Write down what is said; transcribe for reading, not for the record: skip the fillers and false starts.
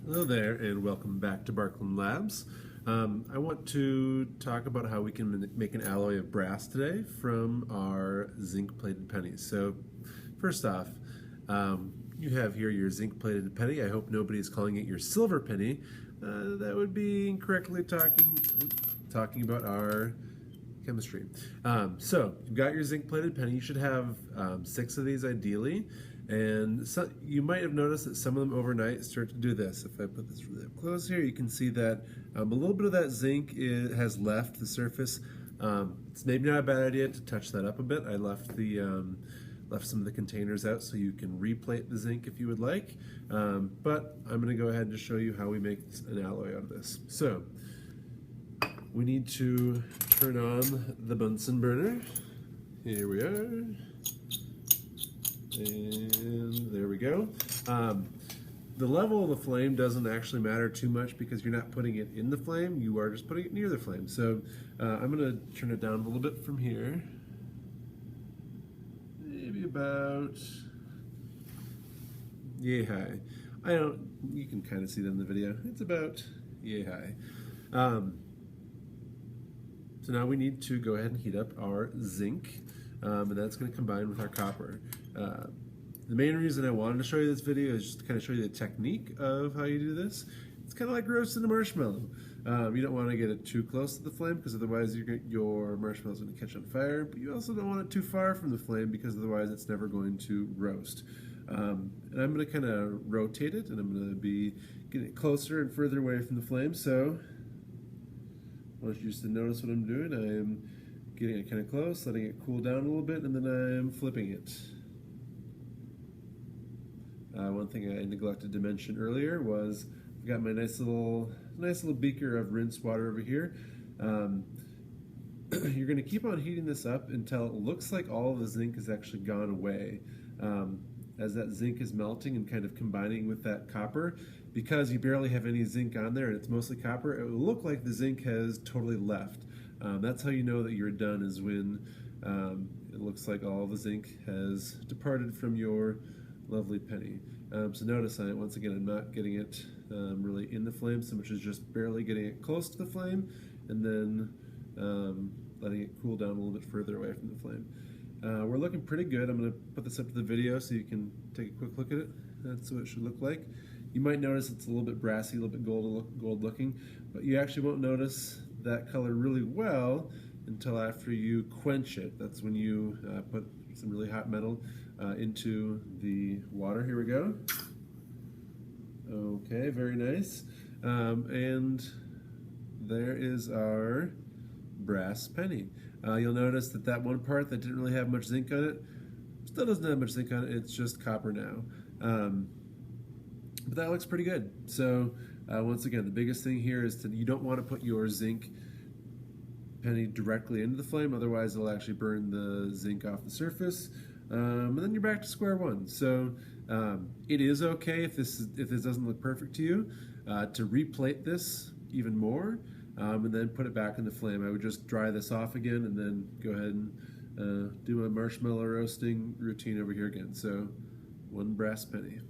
Hello there, and welcome back to Barkland Labs. I want to talk about how we can make an alloy of brass today from our zinc-plated pennies. So, first off, you have here your zinc-plated penny. I hope nobody is calling it your silver penny. That would be incorrectly talking about our chemistry. So you've got your zinc-plated penny. You should have 6 of these ideally. And so, you might have noticed that some of them overnight start to do this. If I put this really up close here, you can see that a little bit of that zinc has left the surface. It's maybe not a bad idea to touch that up a bit. I left some of the containers out so you can replate the zinc if you would like. But I'm going to go ahead and just show you how we make an alloy out of this. So we need to turn on the Bunsen burner. Here we are. And there we go. The level of the flame doesn't actually matter too much because you're not putting it in the flame, you are just putting it near the flame. So I'm going to turn it down a little bit from here. Maybe about yay high. You can kind of see that in the video. It's about yay high. So now we need to go ahead and heat up our zinc. And that's going to combine with our copper. The main reason I wanted to show you this video is just to kind of show you the technique of how you do this. It's kind of like roasting a marshmallow. You don't want to get it too close to the flame because otherwise your marshmallow is going to catch on fire, but you also don't want it too far from the flame because otherwise it's never going to roast. And I'm going to kind of rotate it, and I'm going to be getting it closer and further away from the flame. So I want you just to notice what I'm doing. I am getting it kind of close, letting it cool down a little bit, and then I'm flipping it. One thing I neglected to mention earlier was I've got my nice little beaker of rinsed water over here. You're going to keep on heating this up until it looks like all of the zinc has actually gone away. As that zinc is melting and kind of combining with that copper, because you barely have any zinc on there and it's mostly copper, it will look like the zinc has totally left. That's how you know that you're done, is when it looks like all the zinc has departed from your lovely penny. So notice once again, I'm not getting it really in the flame so much as just barely getting it close to the flame, and then letting it cool down a little bit further away from the flame. We're looking pretty good. I'm going to put this up to the video so you can take a quick look at it. That's what it should look like. You might notice it's a little bit brassy, a little bit gold looking, but you actually won't notice that color really well until after you quench it. That's when you put some really hot metal into the water. Here we go. Okay, very nice. And there is our brass penny. You'll notice that one part that didn't really have much zinc on it still doesn't have much zinc on it. It's just copper now. But that looks pretty good. So once again, the biggest thing here is you don't want to put your zinc penny directly into the flame, otherwise it'll actually burn the zinc off the surface, and then you're back to square one. So it is okay if this doesn't look perfect to you, to replate this even more, and then put it back in the flame. I would just dry this off again and then go ahead and do my marshmallow roasting routine over here again. So one brass penny.